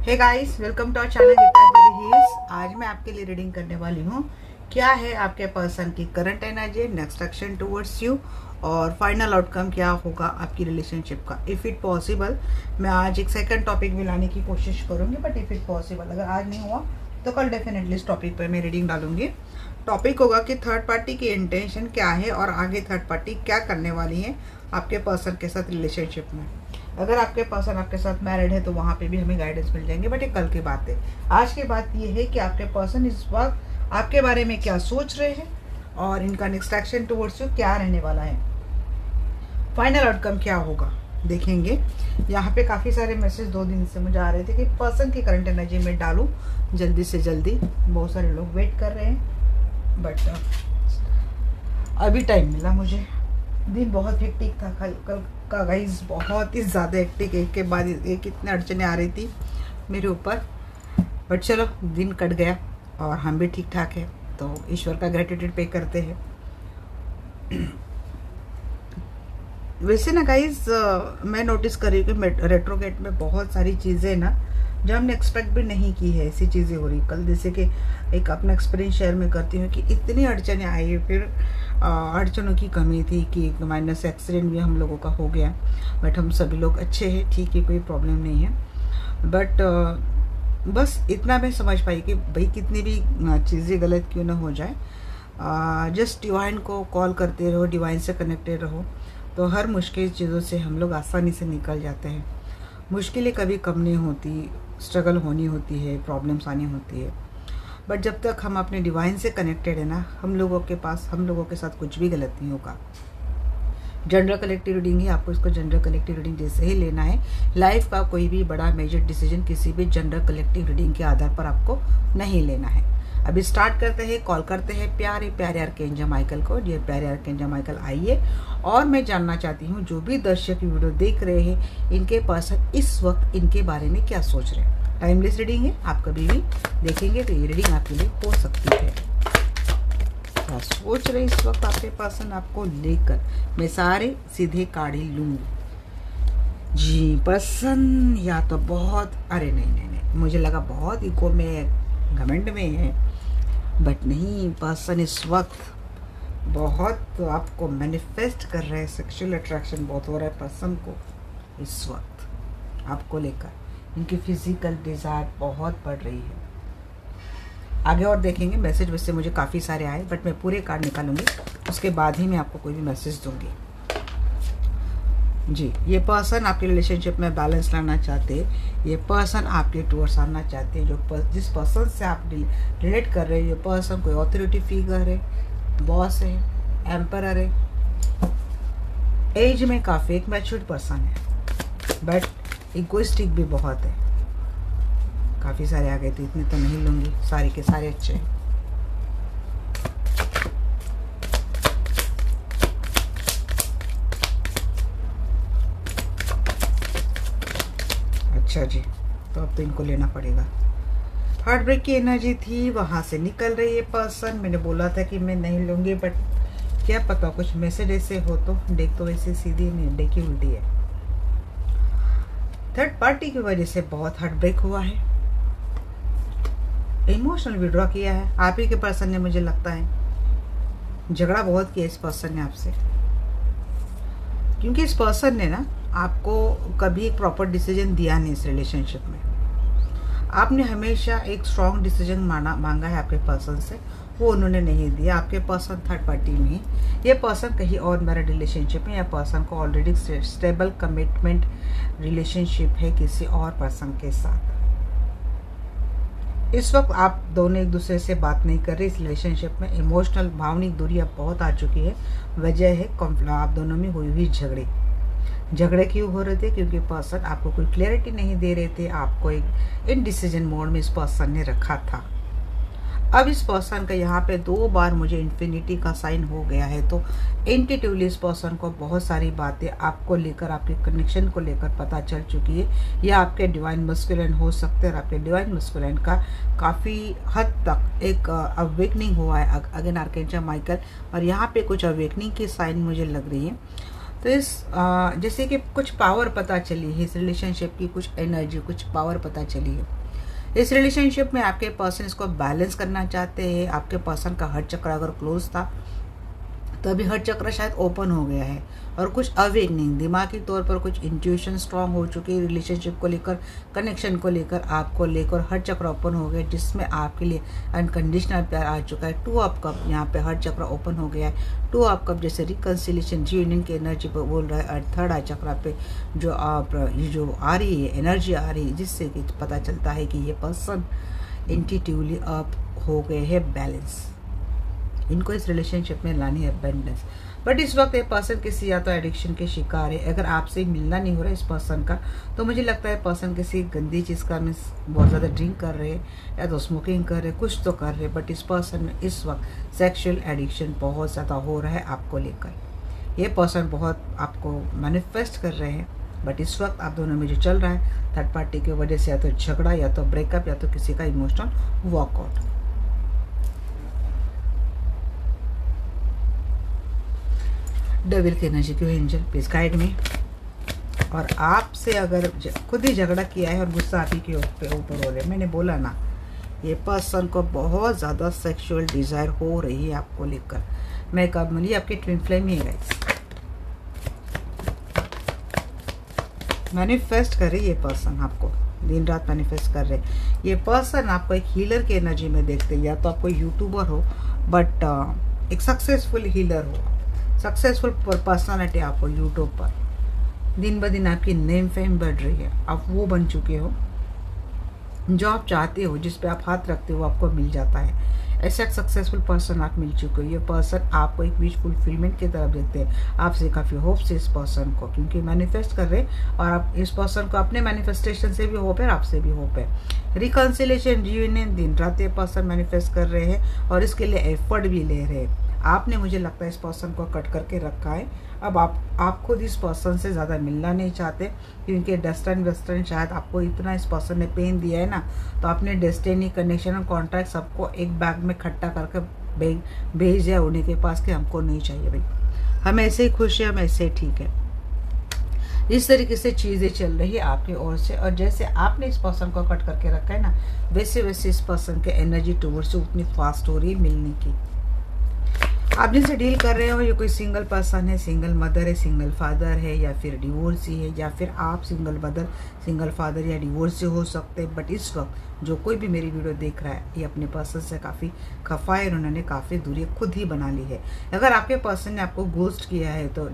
Hey guys, welcome to our channel Geetanjali heals. आज मैं आपके लिए रीडिंग करने वाली हूँ क्या है आपके पर्सन की current energy, next action towards you और फाइनल आउटकम क्या होगा आपकी रिलेशनशिप का। इफ़ इट पॉसिबल मैं आज एक सेकंड टॉपिक भी लाने की कोशिश करूँगी, बट इफ़ इट पॉसिबल अगर आज नहीं हुआ तो कल डेफिनेटली इस टॉपिक पर मैं रीडिंग डालूंगी। टॉपिक होगा कि थर्ड पार्टी की इंटेंशन क्या है और आगे थर्ड पार्टी क्या करने वाली है आपके पर्सन के साथ रिलेशनशिप में। अगर आपके पर्सन आपके साथ मैरिड है तो वहाँ पे भी हमें गाइडेंस मिल जाएंगे, बट ये कल की बात है। आज की बात ये है कि आपके पर्सन इस वक्त आपके बारे में क्या सोच रहे हैं और इनका नेक्स्ट एक्शन टुवर्ड्स यू क्या रहने वाला है, फाइनल आउटकम क्या होगा देखेंगे। यहाँ पे काफ़ी सारे मैसेज 2 दिन से मुझे आ रहे थे कि पर्सन की करंट एनर्जी में डालूँ जल्दी से जल्दी। बहुत सारे लोग वेट कर रहे हैं, बट अभी टाइम मिला मुझे। दिन बहुत हेक्टिक था कल का गाइस, बहुत ही ज़्यादा हेक्टिक। एक के बाद एक इतने अड़चने आ रही थी मेरे ऊपर, बट चलो दिन कट गया और हम भी ठीक ठाक है, तो ईश्वर का ग्रेटिट्यूड पे करते हैं। वैसे ना गाइस, मैं नोटिस कर रही हूँ कि रेट्रोगेट में बहुत सारी चीज़ें ना जो हमने एक्सपेक्ट भी नहीं की है, ऐसी चीज़ें हो रही। कल जैसे कि एक अपना एक्सपीरियंस शेयर में करती हूँ कि इतनी अड़चने आई, फिर अड़चनों की कमी थी कि माइनस एक्सीडेंट भी हम लोगों का हो गया, बट हम सभी लोग अच्छे हैं, ठीक है, कोई प्रॉब्लम नहीं है। बट बस इतना मैं समझ पाई कि भाई कितनी भी चीज़ें गलत क्यों ना हो जाए, जस्ट डिवाइन को कॉल करते रहो, डिवाइन से कनेक्टेड रहो, तो हर मुश्किल चीज़ों से हम लोग आसानी से निकल जाते हैं। मुश्किलें कभी कम नहीं होती, स्ट्रगल होनी होती है, प्रॉब्लम्स आनी होती है, बट जब तक हम अपने डिवाइन से कनेक्टेड है ना, हम लोगों के साथ कुछ भी गलत नहीं होगा। जनरल कलेक्टिव रीडिंग है, आपको इसको जनरल कलेक्टिव रीडिंग जैसे ही लेना है। लाइफ का कोई भी बड़ा मेजर डिसीजन किसी भी जनरल कलेक्टिव रीडिंग के आधार पर आपको नहीं लेना है। अभी स्टार्ट करते हैं, कॉल करते हैं प्यारे प्यारे आर्कएंजल माइकल को। ये प्यारे आर्कएंजल माइकल आइए, और मैं जानना चाहती हूँ जो भी दर्शक वीडियो देख रहे हैं इनके पर्सन इस वक्त इनके बारे में क्या सोच रहे हैं। टाइमलेस रीडिंग है, आप कभी भी देखेंगे तो ये रीडिंग आपके लिए हो सकती है। क्या सोच रहे इस वक्त आपके पर्सन आपको लेकर, मैं सारे सीधे काढ़ी लूंगी जी। पर्सन या तो बहुत, अरे नहीं, मुझे लगा बहुत इको में घमंड में है, बट नहीं, पर्सन इस वक्त बहुत आपको मैनिफेस्ट कर रहे हैं। सेक्सुअल अट्रैक्शन बहुत हो रहा है पर्सन को इस वक्त आपको लेकर। इनकी फिजिकल डिज़ायर बहुत बढ़ रही है। आगे और देखेंगे मैसेज, वैसे मुझे काफ़ी सारे आए, बट मैं पूरे कार्ड निकालूंगी, उसके बाद ही मैं आपको कोई भी मैसेज दूंगी जी। ये पर्सन आपके रिलेशनशिप में बैलेंस लाना चाहते हैं, ये पर्सन आपके टूवर्ड्स आना चाहते हैं। जिस पर्सन से आप रिलेट कर रहे हैं, ये पर्सन कोई ऑथोरिटी फिगर है, बॉस है, एम्परर है, एज में काफ़ी एक मैच्योर्ड पर्सन है, बट इगोइस्टिक भी बहुत है। काफ़ी सारे आ गए थे, इतने तो नहीं लूँगी, सारे के सारे अच्छे हैं। अच्छा जी, तो अब तो इनको लेना पड़ेगा। हार्ट ब्रेक की एनर्जी थी, वहाँ से निकल रही है पर्सन। मैंने बोला था कि मैं नहीं लूँगी, बट क्या पता कुछ मैसेज ऐसे हो, तो देख तो वैसे सीधी नहीं, देखी उल्टी है। थर्ड पार्टी की वजह से बहुत हार्ट ब्रेक हुआ है, इमोशनल विड्रॉ किया है आप ही के पर्सन ने। मुझे लगता है झगड़ा बहुत किया इस पर्सन ने आपसे, क्योंकि इस पर्सन ने ना आपको कभी एक प्रॉपर डिसीजन दिया नहीं इस रिलेशनशिप में। आपने हमेशा एक स्ट्रॉन्ग डिसीजन मांगा है आपके पर्सन से, वो उन्होंने नहीं दिया। आपके पर्सन थर्ड पार्टी में, ये पर्सन कहीं और मैरिड रिलेशनशिप में, या पर्सन को ऑलरेडी स्टेबल कमिटमेंट रिलेशनशिप है किसी और पर्सन के साथ। इस वक्त आप दोनों एक दूसरे से बात नहीं कर रहे इस रिलेशनशिप में। इमोशनल भावनिक दूरी अब बहुत आ चुकी है। वजह है आप दोनों में हुई झगड़े क्यों हो रहे थे? क्योंकि पर्सन आपको कोई क्लैरिटी नहीं दे रहे थे, आपको एक इनडिसीजन मोड में इस पर्सन ने रखा था। अब इस पर्सन का यहाँ पे 2 बार मुझे इन्फिनिटी का साइन हो गया है, तो इंट्यूटिवली इस पर्सन को बहुत सारी बातें आपको लेकर, आपके कनेक्शन को लेकर पता चल चुकी है। या आपके डिवाइन मस्कुलिन हो सकते हैं, और आपके डिवाइन मस्कुलिन का काफ़ी हद तक एक अवेकनिंग हुआ है। अगेन आर्कएंजल माइकल, और यहाँ पे कुछ अवेकनिंग की साइन मुझे लग रही है। तो इस जैसे कि कुछ पावर पता चली है, इस रिलेशनशिप की कुछ एनर्जी, कुछ पावर पता चली है। इस रिलेशनशिप में आपके पर्सन इसको बैलेंस करना चाहते हैं। आपके पर्सन का हार्ट चक्र अगर क्लोज था तो अभी हार्ट चक्र शायद ओपन हो गया है, और कुछ अवेकनिंग, दिमागी तौर पर कुछ इंट्यूशन स्ट्रांग हो चुकी है रिलेशनशिप को लेकर, कनेक्शन को लेकर, आपको लेकर हार्ट चक्र ओपन हो गया, जिसमें आपके लिए अनकंडीशनल प्यार आ चुका है। 2 ऑफ कप यहाँ पे हार्ट चक्र ओपन हो गया है। 2 ऑफ कप जैसे रिकंसिलेशन, रीयूनियन की एनर्जी पर बोल रहा है। और 3rd आई चक्र पे जो आप ये जो आ रही है एनर्जी आ रही है, जिससे कि पता चलता है कि ये पर्सन इंट्यूटिवली अप हो गए हैं बैलेंस। इनको इस रिलेशनशिप में लानी है अबंडेंस। बट इस वक्त ये पर्सन किसी या तो एडिक्शन के शिकार है। अगर आपसे मिलना नहीं हो रहा है इस पर्सन का, तो मुझे लगता है पर्सन किसी गंदी चीज़ का मीन्स बहुत ज़्यादा ड्रिंक कर रहे हैं या तो स्मोकिंग कर रहे हैं, कुछ तो कर रहे हैं। बट इस पर्सन में इस वक्त सेक्सुअल एडिक्शन बहुत ज़्यादा हो रहा है आपको लेकर। ये पर्सन बहुत आपको मैनिफेस्ट कर रहे हैं। बट इस वक्त आप दोनों में जो चल रहा है, थर्ड पार्टी की वजह से या तो झगड़ा, या तो ब्रेकअप, या तो किसी का इमोशनल वॉकआउट। डेविल की एनर्जी क्यों एंजल प्लीज गाइड में। और आपसे अगर खुद ही झगड़ा किया है और गुस्सा आप ही के ऊपर हो रहा है, मैंने बोला ना, ये पर्सन को बहुत ज़्यादा सेक्सुअल डिज़ायर हो रही है आपको लेकर। मैं कब मिली आपकी ट्विन फ्लेम ही है गाइस। मैनिफेस्ट कर रही है ये पर्सन, आपको दिन रात मैनिफेस्ट कर रहे। ये पर्सन आपको एक हीलर की एनर्जी में देखते हैं, या तो आपको यूट्यूबर हो बट एक सक्सेसफुल हीलर हो, सक्सेसफुल पर्सनालिटी आपको यूट्यूब पर। दिन ब दिन आपकी नेम फेम बढ़ रही है, आप वो बन चुके हो जो आप चाहते हो, जिस पे आप हाथ रखते हो आपको मिल जाता है। ऐसा एक सक्सेसफुल पर्सन आप मिल चुके हो। ये पर्सन आपको एक विश फुलफिलमेंट की तरफ देखते हैं। आपसे काफ़ी होप से इस पर्सन को, क्योंकि मैनिफेस्ट कर रहे हैं, और आप इस पर्सन को अपने मैनिफेस्टेशन से भी होप है, आपसे भी होप है। रिकन्सिलेशन, रीयूनियन, दिन रात ये पर्सन मैनिफेस्ट कर रहे हैं और इसके लिए एफर्ट भी ले रहे हैं। आपने मुझे लगता है इस पर्सन को कट करके रखा है। अब आप खुद इस पर्सन से ज़्यादा मिलना नहीं चाहते, क्योंकि वेस्टर्न शायद आपको इतना इस पर्सन ने पेन दिया है ना, तो आपने डेस्टिनी, कनेक्शन और कॉन्ट्रैक्ट सबको एक बैग में इकट्ठा करके भेज दिया उन्हीं के पास कि हमको नहीं चाहिए भाई, हम ऐसे ही खुश हैं, हम ऐसे ही ठीक है। इस तरीके से चीज़ें चल रही है आपकी ओर से, और जैसे आपने इस पर्सन को कट करके रखा है ना, वैसे वैसे इस पर्सन के एनर्जी टूवर्ड्स से उतनी फास्ट हो रही है मिलने की। आप जिनसे डील कर रहे हो, ये कोई सिंगल पर्सन है, सिंगल मदर है, सिंगल फादर है, या फिर डिवोर्सी है, या फिर आप सिंगल मदर, सिंगल फादर या डिवोर्सी हो सकते हैं। बट इस वक्त जो कोई भी मेरी वीडियो देख रहा है, ये अपने पर्सन से काफ़ी खफा है, उन्होंने काफ़ी दूरी खुद ही बना ली है। अगर आपके पर्सन ने आपको घोस्ट किया है, तो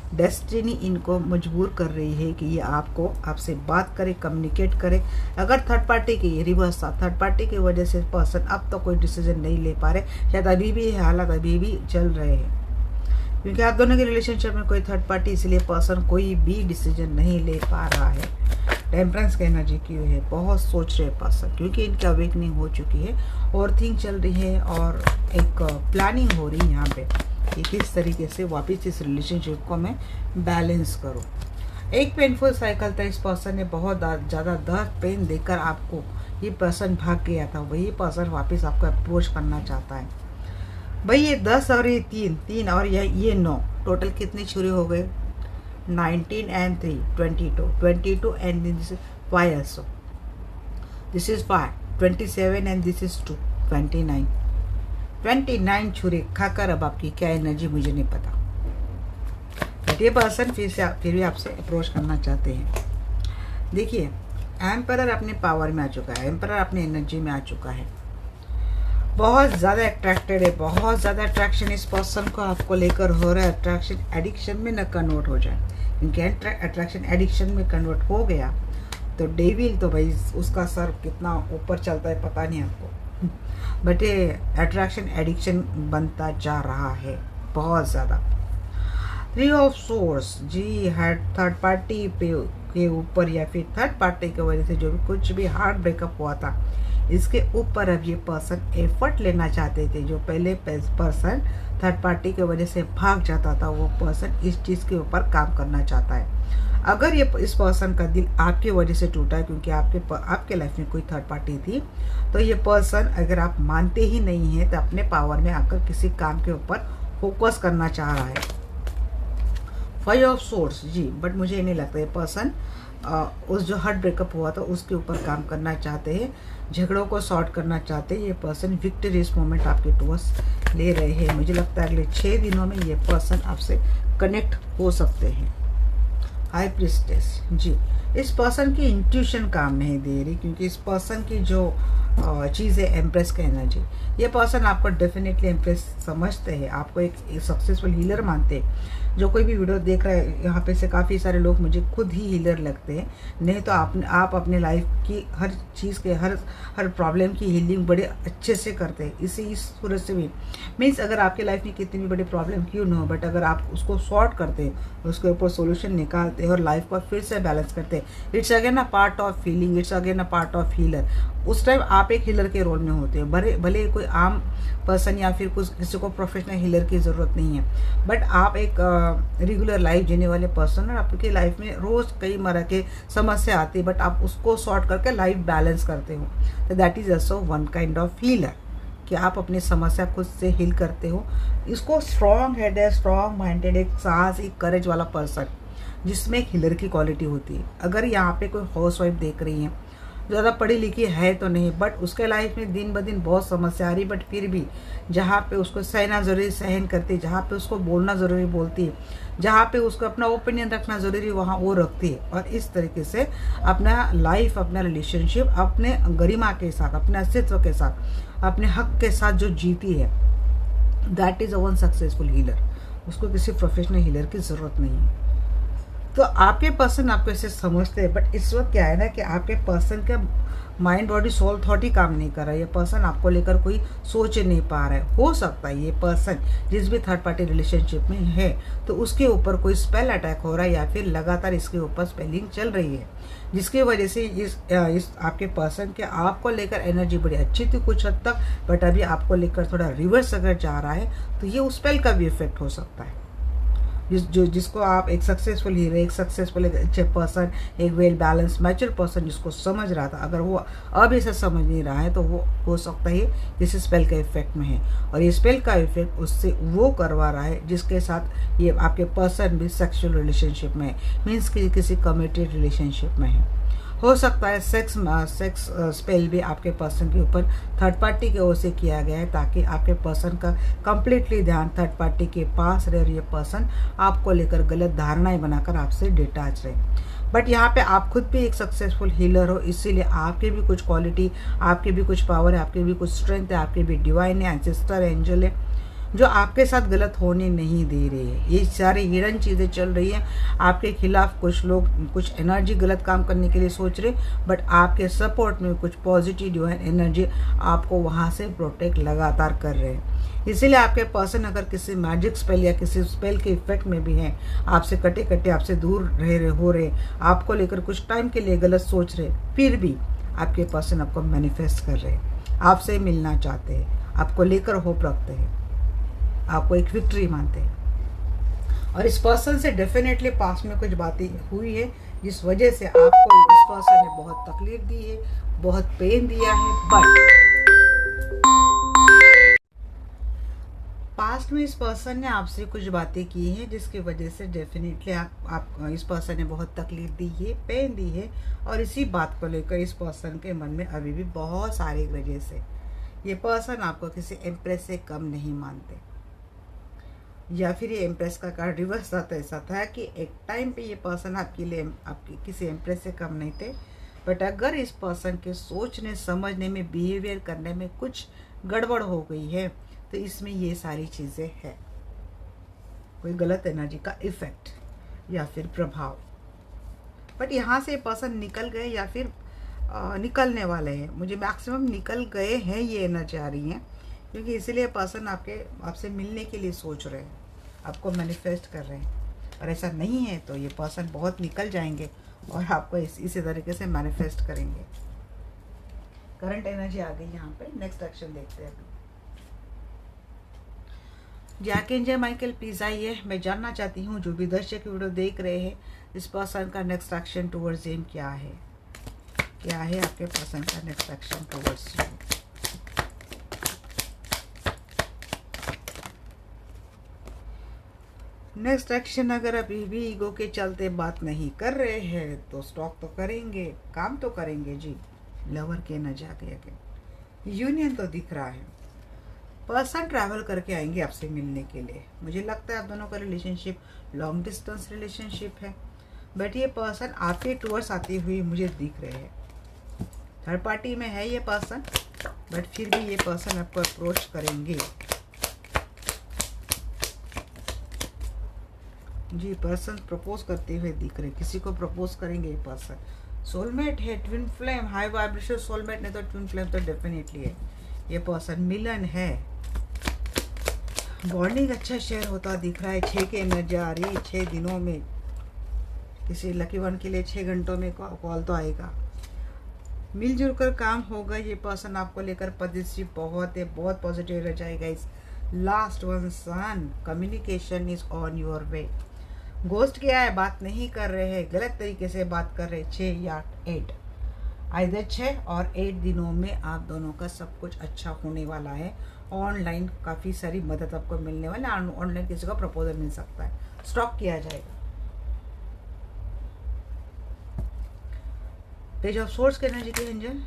डेस्टिनी इनको मजबूर कर रही है कि ये आपसे बात करे, कम्युनिकेट करे। अगर थर्ड पार्टी की ये रिवर्स था, थर्ड पार्टी की वजह से पर्सन अब तो कोई डिसीजन नहीं ले पा रहे, शायद अभी भी हालात अभी भी चल रहे हैं, क्योंकि आप दोनों के रिलेशनशिप में कोई थर्ड पार्टी, इसलिए पर्सन कोई भी डिसीजन नहीं ले पा रहा है। टेम्परेंस की एनर्जी क्यों है, बहुत सोच रहे पर्सन, क्योंकि इनकी अवेकनिंग हो चुकी है, और थिंक चल रही है, और एक प्लानिंग हो रही है यहाँ पे कि किस तरीके से वापस इस रिलेशनशिप को मैं बैलेंस करूं। एक पेनफुल साइकिल था, इस पर्सन ने बहुत ज़्यादा दर्द पेन देकर आपको, ये पर्सन भाग गया था, वही पर्सन वापस आपको अप्रोच करना चाहता है। भाई ये 10 और ये 3 और ये 9, टोटल कितनी छुरी हो गए? 19 and 3 22 and this is 5 also, this is 5 27 and this is 2 29 छुरी खाकर अब आपकी क्या एनर्जी मुझे नहीं पता, बट ये पर्सन फिर भी आपसे अप्रोच करना चाहते हैं। देखिए, एम्परर अपने पावर में आ चुका है, एम्परर अपनी एनर्जी में आ चुका है, बहुत ज़्यादा अट्रैक्टेड है, बहुत ज़्यादा अट्रैक्शन इस पर्सन को आपको लेकर हो रहा है। अट्रैक्शन एडिक्शन में न कन्वर्ट हो जाए, क्योंकि अट्रैक्शन एडिक्शन में कन्वर्ट हो गया तो डेविल तो भाई उसका सर कितना ऊपर चलता है पता नहीं आपको, बट ये अट्रैक्शन एडिक्शन बनता जा रहा है बहुत ज़्यादा। 3 ऑफ सोर्स जी, थर्ड पार्टी के ऊपर, या फिर थर्ड पार्टी की वजह से जो भी कुछ भी हार्ट ब्रेकअप हुआ था, इसके ऊपर अब ये पर्सन एफर्ट लेना चाहते थे। जो पहले पर्सन थर्ड पार्टी की वजह से भाग जाता था, वो पर्सन इस चीज़ के ऊपर काम करना चाहता है। अगर ये इस पर्सन का दिल आपकी वजह से टूटा है, क्योंकि आपके लाइफ में कोई थर्ड पार्टी थी, तो ये पर्सन अगर आप मानते ही नहीं हैं, तो अपने पावर में आकर किसी काम के ऊपर फोकस करना चाह रहा है। फाइव ऑफ सोर्स जी, बट मुझे नहीं लगता ये पर्सन उस जो हार्ट ब्रेकअप हुआ था उसके ऊपर काम करना चाहते हैं, झगड़ों को सॉर्ट करना चाहते हैं। ये पर्सन विक्ट्री इस मोमेंट आपके टुवर्ड्स ले रहे हैं। मुझे लगता है अगले 6 दिनों में ये पर्सन आपसे कनेक्ट हो सकते हैं। हाई प्रिस्टेस जी, इस पर्सन की इंट्यूशन काम नहीं दे रही, क्योंकि इस पर्सन की जो चीज़ है एम्प्रेस का एनर्जी, ये पर्सन आपको डेफिनेटली एम्प्रेस समझते हैं, आपको एक सक्सेसफुल हीलर मानते हैं। जो कोई भी वीडियो देख रहा है यहाँ पे से काफ़ी सारे लोग मुझे खुद ही हीलर लगते हैं। नहीं तो आप अपने लाइफ की हर चीज़ के हर प्रॉब्लम की हीलिंग बड़े अच्छे से करते हैं। इस सूरत से भी मीन्स अगर आपके लाइफ में कितनी भी बड़ी प्रॉब्लम क्यों ना हो, बट अगर आप उसको सॉर्ट करते हैं, उसके ऊपर सोल्यूशन निकालते हैं और लाइफ को फिर से बैलेंस करते हैं, it's again a part of feeling, it's again a part of healer. उस टाइम आप एक हीलर के रोल में होते हैं। भले कोई आम पर्सन या फिर कुछ किसी को प्रोफेशनल हीलर की ज़रूरत नहीं है, बट आप एक रेगुलर लाइफ जीने वाले पर्सन और आपकी लाइफ में रोज़ कई तरह के समस्या आती है, बट आप उसको सॉर्ट करके लाइफ बैलेंस करते हो। तो that is also one kind of healer, कि आप अपनी समस्या खुद से हील करते हो। इसको स्ट्रॉन्ग हेड है, स्ट्रॉन्ग माइंडेड, एक साहस, एक करेज वाला पर्सन जिसमें एक हीलर की क्वालिटी होती है। अगर यहाँ पे कोई हाउस वाइफ देख रही है, ज़्यादा पढ़ी लिखी है तो नहीं, बट उसके लाइफ में दिन ब दिन बहुत समस्या आ रही, बट फिर भी जहाँ पे उसको सहना ज़रूरी सहन करती है, जहाँ पे उसको बोलना ज़रूरी बोलती है, जहाँ पे उसको अपना ओपिनियन रखना ज़रूरी वहाँ वो रखती है, और इस तरीके से अपना लाइफ, अपना रिलेशनशिप अपने गरिमा के साथ, अपने अस्तित्व के साथ, अपने हक के साथ जो जीती है, that is a one successful healer. उसको किसी प्रोफेशनल हीलर की ज़रूरत नहीं है। तो आपके पर्सन आपको ऐसे समझते हैं, बट इस वक्त क्या है ना कि आपके पर्सन का माइंड बॉडी सोल थॉट ही काम नहीं कर रहा है। ये पर्सन आपको लेकर कोई सोच नहीं पा रहा है। हो सकता है ये पर्सन जिस भी थर्ड पार्टी रिलेशनशिप में है तो उसके ऊपर कोई स्पेल अटैक हो रहा है, या फिर लगातार इसके ऊपर स्पेलिंग चल रही है, जिसकी वजह से इस आपके पर्सन के आपको लेकर एनर्जी बड़ी अच्छी थी कुछ हद तक, बट अभी आपको लेकर थोड़ा रिवर्स अगर जा रहा है तो ये उस स्पेल का भी इफेक्ट हो सकता है। जिसको आप एक सक्सेसफुल हीरो, एक सक्सेसफुल एक अच्छे पर्सन, एक वेल बैलेंस मैच्योर पर्सन जिसको समझ रहा था, अगर वो अब इसे समझ नहीं रहा है तो वो हो सकता है इस स्पेल का इफेक्ट में है, और ये स्पेल का इफेक्ट उससे वो करवा रहा है जिसके साथ ये आपके पर्सन भी सेक्सुअल रिलेशनशिप में है, मीन्स कि किसी कमिटेड रिलेशनशिप में है। हो सकता है सेक्स स्पेल भी आपके पर्सन के ऊपर थर्ड पार्टी की ओर से किया गया है, ताकि आपके पर्सन का कंप्लीटली ध्यान थर्ड पार्टी के पास रहे और ये पर्सन आपको लेकर गलत धारणाएं बनाकर आपसे डिटैच रहे। बट यहाँ पे आप खुद भी एक सक्सेसफुल हीलर हो, इसीलिए आपके भी कुछ क्वालिटी, आपके भी कुछ पावर है, आपके भी कुछ स्ट्रेंथ है, आपके भी डिवाइन है, एंसेस्टर एंजल है, जो आपके साथ गलत होने नहीं दे रही है। ये सारी हिडन चीज़ें चल रही हैं आपके खिलाफ। कुछ लोग कुछ एनर्जी गलत काम करने के लिए सोच रहे, बट आपके सपोर्ट में कुछ पॉजिटिव डिवाइन एनर्जी आपको वहाँ से प्रोटेक्ट लगातार कर रहे हैं। इसीलिए आपके पर्सन अगर किसी मैजिक स्पेल या किसी स्पेल के इफेक्ट में भी हैं, आपसे कटे कटे आपसे दूर हो रहे, आपको लेकर कुछ टाइम के लिए गलत सोच रहे, फिर भी आपके पर्सन आपको मैनिफेस्ट कर रहे हैं, आपसे मिलना चाहते हैं, आपको लेकर होप रखते हैं, आपको एक विक्ट्री मानते हैं। और इस पर्सन से डेफिनेटली पास में कुछ बातें हुई है जिस वजह से आपको इस पर्सन ने बहुत तकलीफ दी है, बहुत पेन दिया है, बट पास्ट में इस पर्सन ने आपसे कुछ बातें की हैं जिसकी वजह से डेफिनेटली आप इस पर्सन ने बहुत तकलीफ दी है, पेन दी है, और इसी बात को लेकर इस पर्सन के मन में अभी भी बहुत सारी वजह से ये पर्सन आपको किसी एम्प्रेस से कम नहीं मानते, या फिर ये एम्प्रेस का कार्ड रिवर्स था। तो ऐसा था कि एक टाइम पे ये पर्सन आपके लिए आपकी किसी एम्प्रेस से कम नहीं थे, बट अगर इस पर्सन के सोचने समझने में, बिहेवियर करने में कुछ गड़बड़ हो गई है तो इसमें ये सारी चीज़ें हैं, कोई गलत एनर्जी का इफेक्ट या फिर प्रभाव। बट यहाँ से पर्सन निकल गए या फिर निकलने वाले हैं, मुझे मैक्सिमम निकल गए हैं ये एनर्जी आ रही है, क्योंकि इसीलिए पर्सन आपसे मिलने के लिए सोच रहे हैं, आपको मैनिफेस्ट कर रहे हैं। और ऐसा नहीं है तो ये पर्सन बहुत निकल जाएंगे और आपको इसी तरीके से मैनिफेस्ट करेंगे। करंट एनर्जी आ गई यहाँ पे। नेक्स्ट एक्शन देखते हैं अभी। आर्कएंजल माइकल प्लीज आइए, मैं जानना चाहती हूँ जो भी दर्शक वीडियो देख रहे हैं, इस पर्सन का नेक्स्ट एक्शन टुवर्ड्स एम क्या है? क्या है आपके पर्सन का next action towards you? Next action, अगर अभी भी ईगो के चलते बात नहीं कर रहे हैं तो स्टॉक तो करेंगे, काम तो करेंगे जी। लवर के न जाके के यूनियन तो दिख रहा है। पर्सन ट्रैवल करके आएंगे आपसे मिलने के लिए। मुझे लगता है आप दोनों का रिलेशनशिप लॉन्ग डिस्टेंस रिलेशनशिप है, बट ये पर्सन आपके टूवर्ड्स आती हुई मुझे दिख रहे हैं। थर्ड पार्टी में है ये पर्सन, बट फिर भी ये पर्सन आपको अप्रोच करेंगे जी। पर्सन प्रपोज करते हुए दिख रहे, किसी को प्रपोज करेंगे ये पर्सन। सोलमेट है, twin flame, high vibration soulmate नहीं तो ट्विन फ्लेम तो डेफिनेटली है ये पर्सन। मिलन है, बॉन्डिंग अच्छा शेयर होता दिख रहा है। 6 की एनर्जी आ रही है। 6 दिनों में किसी लकी वन के लिए 6 घंटों में कॉल तो आएगा। मिलजुल कर काम होगा। ये पर्सन आपको लेकर पॉजिटिव बहुत है, बहुत पॉजिटिव रह जाएगा। इस last one sun, communication is on your way. Ghost क्या है, बात नहीं कर रहे हैं, गलत तरीके से बात कर रहे हैं। 6 या 8, आइदर 6 और 8 दिनों में आप दोनों का सब कुछ अच्छा होने वाला है। ऑनलाइन काफ़ी सारी मदद आपको मिलने वाली है। ऑनलाइन किसी का प्रपोजल मिल सकता है, स्टॉक किया जाएगा। पेज ऑफ सोर्स के एनर्जी के एंजल,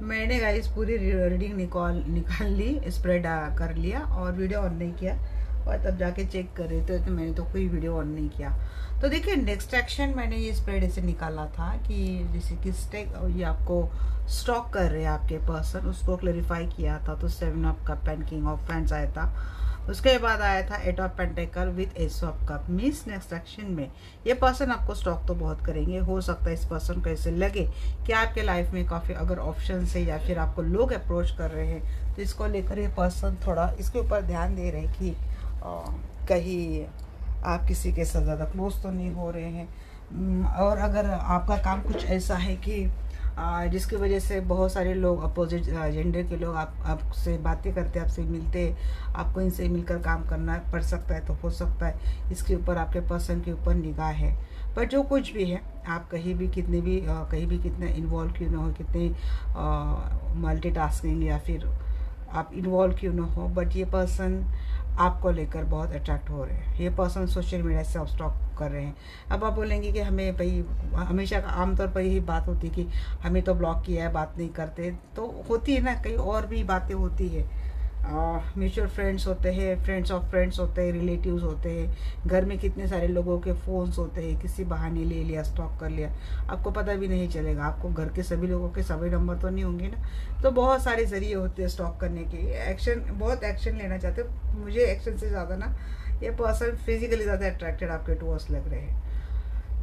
मैंने गाइस पूरी रीडिंग निकाल ली, स्प्रेड कर लिया और वीडियो ऑन नहीं किया, और तब जाके चेक कर रहे थे तो मैंने तो कोई वीडियो ऑन नहीं किया। तो देखिए नेक्स्ट एक्शन मैंने ये स्प्रेड ऐसे निकाला था कि जैसे कि ये आपको स्टॉक कर रहे हैं आपके पर्सन, उसको क्लैरिफाई किया था। तो 7 of cup and king of fans आया था। उसके बाद आया था 8 of pentacle with S of cup. Means next action में ये पर्सन आपको स्टॉक तो बहुत करेंगे। हो सकता है इस पर्सन को ऐसे लगे कि आपके लाइफ में काफ़ी अगर ऑप्शन है या फिर आपको लोग अप्रोच कर रहे हैं तो इसको लेकर ये पर्सन थोड़ा इसके ऊपर ध्यान दे रहे हैं कि कहीं आप किसी के साथ ज़्यादा क्लोज तो नहीं हो रहे हैं। और अगर आपका काम कुछ ऐसा है कि जिसकी वजह से बहुत सारे लोग अपोजिट जेंडर के लोग आपसे बातें करते, आपसे मिलते, आपको इनसे मिलकर काम करना पड़ सकता है, तो हो सकता है इसके ऊपर आपके पर्सन के ऊपर निगाह है। पर जो कुछ भी है, आप कहीं भी कितने इन्वॉल्व क्यों ना हो, कितने मल्टीटास्किंग या फिर आप इन्वॉल्व क्यों ना हो, बट ये पर्सन आपको लेकर बहुत अट्रैक्ट हो रहे हैं। ये पर्सन सोशल मीडिया से आप स्टॉक कर रहे हैं। अब आप बोलेंगे कि हमें भाई हमेशा आमतौर पर यही बात होती है कि हमें तो ब्लॉक किया है, बात नहीं करते, तो होती है ना, कई और भी बातें होती है। म्यूचुअल फ्रेंड्स होते हैं, फ्रेंड्स ऑफ फ्रेंड्स होते हैं, रिलेटिव्स होते हैं, घर में कितने सारे लोगों के फ़ोन्स होते हैं, किसी बहाने ले लिया, स्टॉक कर लिया, आपको पता भी नहीं चलेगा। आपको घर के सभी लोगों के सभी नंबर तो नहीं होंगे ना, तो बहुत सारे ज़रिए होते हैं स्टॉक करने के। बहुत एक्शन लेना चाहते हो। मुझे एक्शन से ज़्यादा ना ये पर्सन फिजिकली ज़्यादा अट्रैक्टेड आपके टुवर्ड्स लग रहे हैं।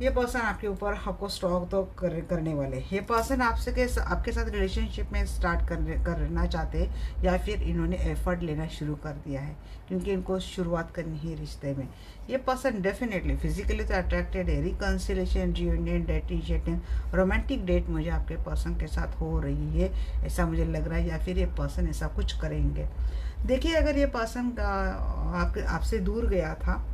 ये पर्सन आपके ऊपर आपको स्टॉक तो करने वाले। ये पर्सन आपके साथ रिलेशनशिप में स्टार्ट करना चाहते हैं या फिर इन्होंने एफर्ट लेना शुरू कर दिया है क्योंकि इनको शुरुआत करनी है रिश्ते में। ये पर्सन डेफिनेटली फिजिकली तो अट्रैक्टेड है। Reconciliation, reunion, dating chatting, romantic date मुझे आपके पर्सन के साथ हो रही है, ऐसा मुझे लग रहा है, या फिर ये पर्सन ऐसा कुछ करेंगे। देखिए अगर ये पर्सन आपसे दूर गया था,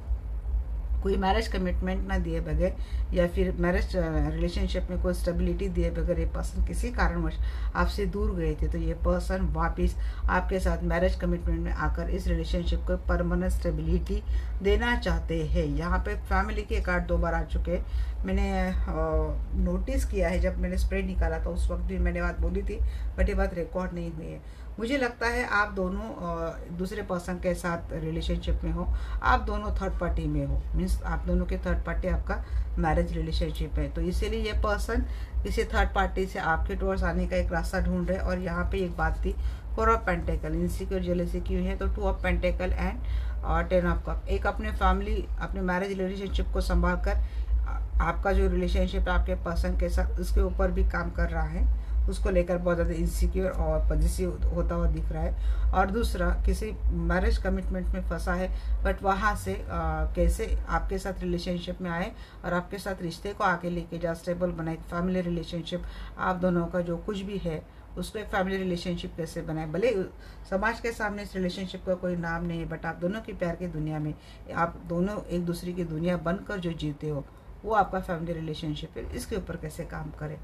कोई मैरिज कमिटमेंट ना दिए बगैर या फिर मैरिज रिलेशनशिप में कोई स्टेबिलिटी दिए बगैर ये पर्सन किसी कारणवश आपसे दूर गए थे, तो ये पर्सन वापस आपके साथ मैरिज कमिटमेंट में आकर इस रिलेशनशिप को परमानेंट स्टेबिलिटी देना चाहते हैं। यहाँ पे फैमिली के कार्ड 2 बार आ चुके हैं। मैंने नोटिस किया है, जब मैंने स्प्रेड निकाला था उस वक्त भी मैंने बात बोली थी, बट ये बात रिकॉर्ड नहीं हुई है। मुझे लगता है आप दोनों दूसरे पर्सन के साथ रिलेशनशिप में हो, आप दोनों थर्ड पार्टी में हो, मीन्स आप दोनों के थर्ड पार्टी आपका मैरिज रिलेशनशिप है। तो इसीलिए ये पर्सन किसी थर्ड पार्टी से आपके टुवर्ड्स आने का एक रास्ता ढूंढ रहे हैं। और यहाँ पे एक बात थी 4 ऑफ पेंटिकल, इनसिक्योर जेलसी क्यों है, तो 2 of pentacle and 10 of cup. एक अपने फैमिली, अपने मैरिज रिलेशनशिप को संभाल कर आपका जो रिलेशनशिप है आपके पर्सन के साथ, उसके ऊपर भी काम कर रहा है, उसको लेकर बहुत ज़्यादा इनसिक्योर और पॉजिटिव होता हुआ दिख रहा है। और दूसरा किसी मैरिज कमिटमेंट में फंसा है, बट वहाँ से कैसे आपके साथ रिलेशनशिप में आए और आपके साथ रिश्ते को आगे लेके जा, स्टेबल बनाए, फैमिली रिलेशनशिप आप दोनों का जो कुछ भी है उसको एक फैमिली रिलेशनशिप कैसे बनाए। भले समाज के सामने इस रिलेशनशिप का कोई नाम नहीं है, बट आप दोनों की प्यार की दुनिया में आप दोनों एक दूसरे की दुनिया बनकर जो जीते हो, वो आपका फैमिली रिलेशनशिप है। इसके ऊपर कैसे काम करें,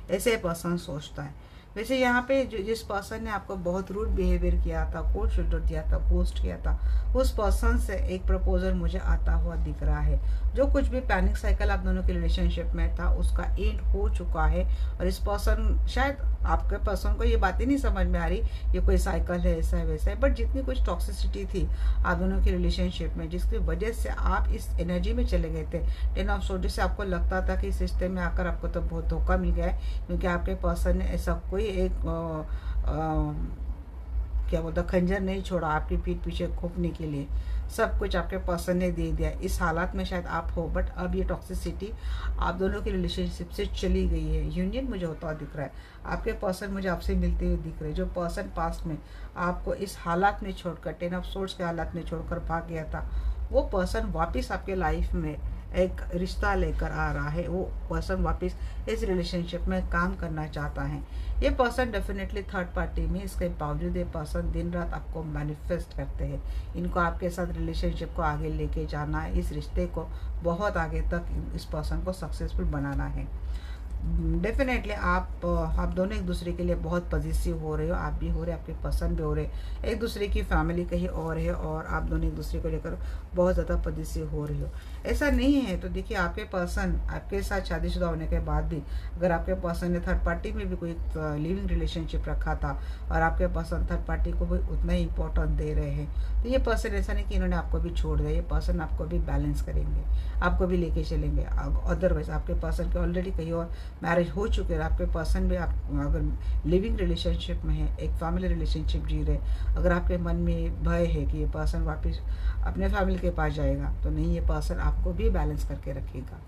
ऐसे पर्सन सोचता है। वैसे यहाँ पे जिस पर्सन ने आपको बहुत रूड बिहेवियर किया था, कोड शूटर दिया था, पोस्ट किया था, उस पर्सन से एक प्रपोजल मुझे आता हुआ दिख रहा है। जो कुछ भी पैनिक साइकिल आप दोनों के रिलेशनशिप में था उसका एंड हो चुका है। और इस पर्सन, शायद आपके पर्सन को ये बातें नहीं समझ में आ रही ये कोई साइकिल है, ऐसा है वैसा है, बट जितनी कुछ टॉक्सिसिटी थी आप दोनों के रिलेशनशिप में, जिसकी वजह से आप इस एनर्जी में चले गए थे 10 ऑफ सोल्ड से, आपको लगता था कि इस रिश्ते में आकर आपको तो बहुत धोखा मिल गया है, क्योंकि आपके पर्सन ने ऐसा कोई एक क्या बोलता खंजर नहीं छोड़ा आपकी पीठ पीछे खोपने के लिए। सब कुछ आपके पर्सन ने दे दिया। इस हालात में शायद आप हो, बट अब ये टॉक्सिसिटी आप दोनों की रिलेशनशिप से चली गई है। यूनियन मुझे होता हुआ दिख रहा है। आपके पर्सन मुझे आपसे मिलते हुए दिख रहे हैं। जो पर्सन पास्ट में आपको इस हालात में छोड़कर, 10 ऑफ सोर्ड्स के हालात में छोड़कर भाग गया था, वो पर्सन वापस आपके लाइफ में एक रिश्ता लेकर आ रहा है। वो पर्सन वापस इस रिलेशनशिप में काम करना चाहता है। ये पर्सन डेफिनेटली थर्ड पार्टी में, इसके बावजूद ये पर्सन दिन रात आपको मैनिफेस्ट करते हैं। इनको आपके साथ रिलेशनशिप को आगे लेके जाना है, इस रिश्ते को बहुत आगे तक इस पर्सन को सक्सेसफुल बनाना है। डेफिनेटली आप दोनों एक दूसरे के लिए बहुत पॉजिटिव हो रहे हो। आप भी हो रहे, आपके पर्सन भी हो रहे, एक दूसरे की फैमिली कहीं और है और आप दोनों एक दूसरे को लेकर बहुत ज़्यादा पॉजिटिव हो रही हो। ऐसा नहीं है तो देखिए, आपके पर्सन आपके साथ शादीशुदा होने के बाद भी अगर आपके पर्सन ने थर्ड पार्टी में भी कोई लिविंग रिलेशनशिप रखा था और आपके पर्सन थर्ड पार्टी को भी उतना ही इंपॉर्टेंट दे रहे हैं, तो ये पर्सन ऐसा नहीं कि इन्होंने आपको भी छोड़ दिया। ये पर्सन आपको भी बैलेंस करेंगे, आपको भी लेके चलेंगे। अदरवाइज आपके पर्सन के ऑलरेडी कहीं और मैरिज हो चुके हैं। आपके पर्सन भी आप अगर लिविंग रिलेशनशिप में है, एक फैमिली रिलेशनशिप जी रहे, अगर आपके मन में भय है कि ये पर्सन वापस अपने फैमिली के पास जाएगा, तो नहीं, ये पर्सन आपको भी बैलेंस करके रखेगा।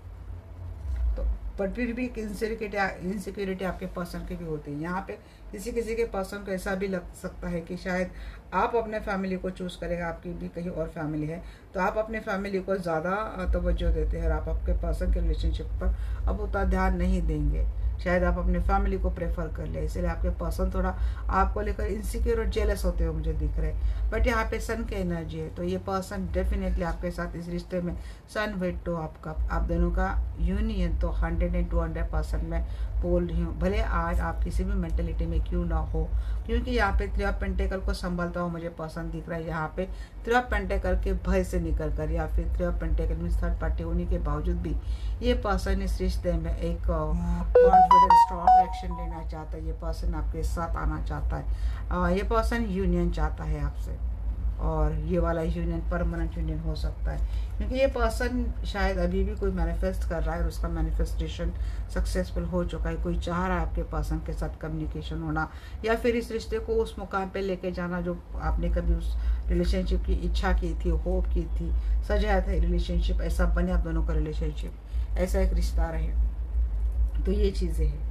तो बट फिर भी इनसिक्योरिटी आपके पर्सन की भी होती है। यहाँ पे किसी किसी के पर्सन को ऐसा भी लग सकता है कि शायद आप अपने फैमिली को चूज करेगा, आपकी भी कहीं और फैमिली है, तो आप अपने फैमिली को ज़्यादा तवज्जो देते हैं और आप आपके पर्सन के रिलेशनशिप पर अब उतना ध्यान नहीं देंगे। शायद आप अपने फैमिली को प्रेफर कर ले, इसलिए आपके पर्सन थोड़ा आपको लेकर इनसिक्योर और जेलस होते हुए मुझे दिख रहे हैं। बट यहाँ पे सन की एनर्जी है, तो ये पर्सन डेफिनेटली आपके साथ इस रिश्ते में सन वेट आपका आप दोनों का यूनियन तो 100 and 200% में बोल रही हूँ। भले आज आप किसी भी मेंटेलिटी में क्यों ना हो, क्योंकि यहाँ पे 3 ऑफ पेंटेकल को संभालता हुआ मुझे पर्सन दिख रहा है। यहाँ पे 3 ऑफ पेंटेकल के भय से निकल कर, या फिर 3 ऑफ पेंटेकल में थर्ड पार्टी होने के बावजूद भी ये पर्सन इस रिश्ते में एक कॉन्फिडेंस स्ट्रॉन्ग एक्शन लेना चाहता है। ये पर्सन आपके साथ आना चाहता है। ये पर्सन यूनियन चाहता है आपसे, और ये वाला यूनियन परमानेंट यूनियन हो सकता है, क्योंकि ये पर्सन शायद अभी भी कोई मैनिफेस्ट कर रहा है और उसका मैनिफेस्टेशन सक्सेसफुल हो चुका है। कोई चाह रहा है आपके पर्सन के साथ कम्युनिकेशन होना, या फिर इस रिश्ते को उस मुकाम पे लेके जाना जो आपने कभी उस रिलेशनशिप की इच्छा की थी, होप की थी, सजाया था रिलेशनशिप ऐसा बने, आप दोनों का रिलेशनशिप ऐसा एक रिश्ता रहे। तो ये चीज़ें हैं।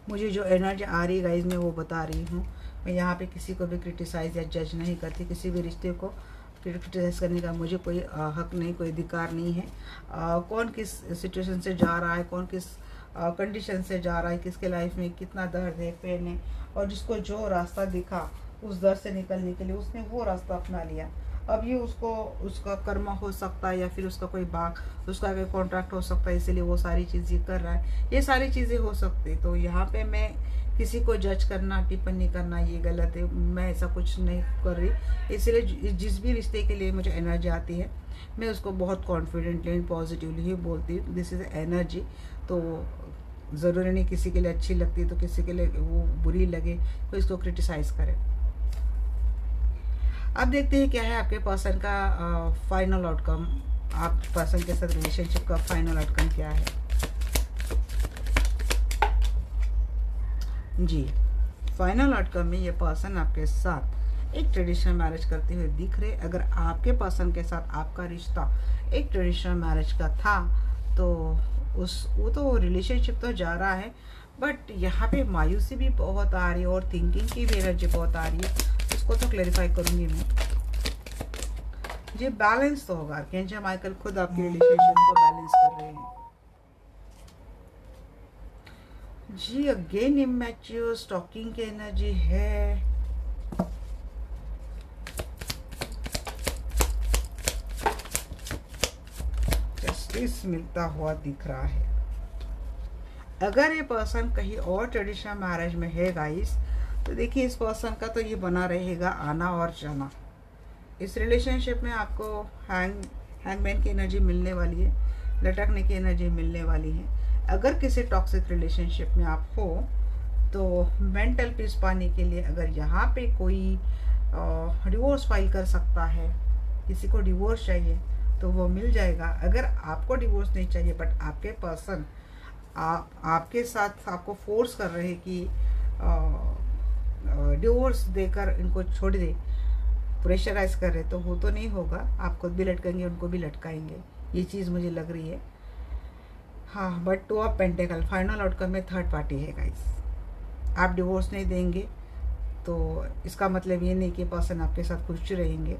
मुझे जो एनर्जी आ रही है गाइज, मैं वो बता रही हूँ। मैं यहाँ पे किसी को भी क्रिटिसाइज या जज नहीं करती। किसी भी रिश्ते को क्रिटिसाइज करने का मुझे कोई हक नहीं, कोई अधिकार नहीं है। कौन किस सिचुएशन से जा रहा है, कौन किस कंडीशन से जा रहा है, किसके लाइफ में कितना दर्द है, पेन है, और जिसको जो रास्ता दिखा उस दर्द से निकलने के लिए उसने वो रास्ता अपना लिया। अब ये उसका कर्म हो सकता है, या फिर उसका कोई भाग, उसका कोई कॉन्ट्रैक्ट हो सकता है, इसीलिए वो सारी चीज़ें कर रहा है। ये सारी चीज़ें हो सकती। तो यहाँ पे मैं किसी को जज करना, टिप्पणी करना ये गलत है। मैं ऐसा कुछ नहीं कर रही। इसलिए जिस भी रिश्ते के लिए मुझे एनर्जी आती है, मैं उसको बहुत कॉन्फिडेंटली पॉजिटिवली ही बोलती हूँ, दिस इज़ एनर्जी। तो ज़रूरी नहीं किसी के लिए अच्छी लगती तो किसी के लिए वो बुरी लगे, तो इसको क्रिटिसाइज़ करे। अब देखते हैं क्या है आपके पर्सन का फाइनल आउटकम। आप पर्सन के साथ रिलेशनशिप का फाइनल आउटकम क्या है जी। फाइनल आउटकम में ये पर्सन आपके साथ एक ट्रेडिशनल मैरिज करते हुए दिख रहे। अगर आपके पर्सन के साथ आपका रिश्ता एक ट्रेडिशनल मैरिज का था तो वो तो रिलेशनशिप तो जा रहा है, बट यहाँ पे मायूसी भी बहुत आ रही है और थिंकिंग की भी एनर्जी बहुत आ रही है। इसको तो क्लैरिफाई करूंगी मैं। ये बैलेंस तो होगा, आर्कएंजल माइकल खुद आपकी रिलेशनशिप को बैलेंस कर रहे हैं जी। अगेन इमैच्योर स्टॉकिंग की एनर्जी है। जस्ट पीस मिलता हुआ दिख रहा है। अगर ये पर्सन कहीं और ट्रेडिशनल मैरिज में है गाइस, तो देखिए इस पर्सन का तो ये बना रहेगा आना और जाना। इस रिलेशनशिप में आपको हैंगमैन की एनर्जी मिलने वाली है, लटकने की एनर्जी मिलने वाली है। अगर किसी टॉक्सिक रिलेशनशिप में आप हो तो मेंटल पीस पाने के लिए अगर यहाँ पे कोई डिवोर्स फाइल कर सकता है, किसी को डिवोर्स चाहिए तो वो मिल जाएगा। अगर आपको डिवोर्स नहीं चाहिए बट आपके पर्सन आपके साथ आपको फोर्स कर रहे हैं कि डिवोर्स देकर इनको छोड़ दे, प्रेशराइज कर रहे, तो वो तो नहीं होगा। आप खुद भी लटकेंगे, उनको भी लटकाएंगे, ये चीज़ मुझे लग रही है। हाँ, but 2 of pentacle final outcome में थर्ड पार्टी है गाइस। आप डिवोर्स नहीं देंगे तो इसका मतलब ये नहीं कि पर्सन आपके साथ खुश रहेंगे।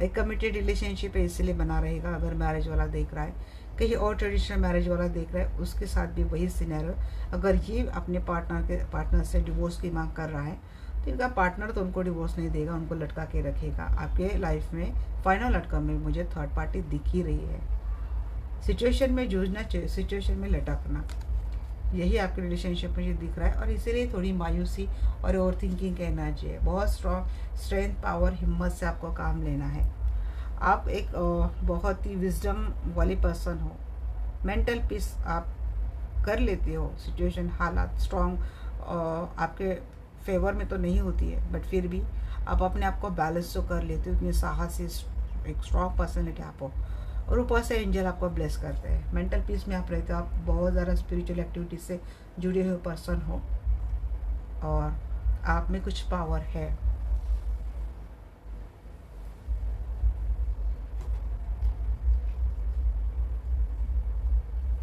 एक कमिटेड रिलेशनशिप है, इसलिए बना रहेगा। अगर मैरिज वाला देख रहा है, कहीं और ट्रेडिशनल मैरिज वाला देख रहा है, उसके साथ भी वही सिनेरियो। अगर ये अपने पार्टनर से डिवोर्स की मांग कर रहा है तो इनका पार्टनर तो उनको डिवोर्स नहीं देगा, उनको लटका के रखेगा। आपके लाइफ में फाइनल आउटकम में मुझे थर्ड पार्टी दिख ही रही है। सिचुएशन में जूझना, सिचुएशन में लटकना, यही आपके रिलेशनशिप में ये दिख रहा है। और इसीलिए थोड़ी मायूसी और ओवर थिंकिंग का एनर्जी है। बहुत स्ट्रेंथ, पावर, हिम्मत से आपको काम लेना है। आप एक बहुत ही विजडम वाली पर्सन हो। मेंटल पीस आप कर लेते हो। सिचुएशन, हालात स्ट्रॉन्ग आपके फेवर में तो नहीं होती है, बट फिर भी आप अपने आप को बैलेंस तो कर लेते हो। इतने साहसी, एक स्ट्रॉन्ग पर्सनैलिटी आप हो। और ऊपर से एंजल आपको ब्लेस करते हैं। मेंटल पीस में आप रहते हो। आप बहुत ज़्यादा स्पिरिचुअल एक्टिविटीज से जुड़े हुए पर्सन हो और आप में कुछ पावर है।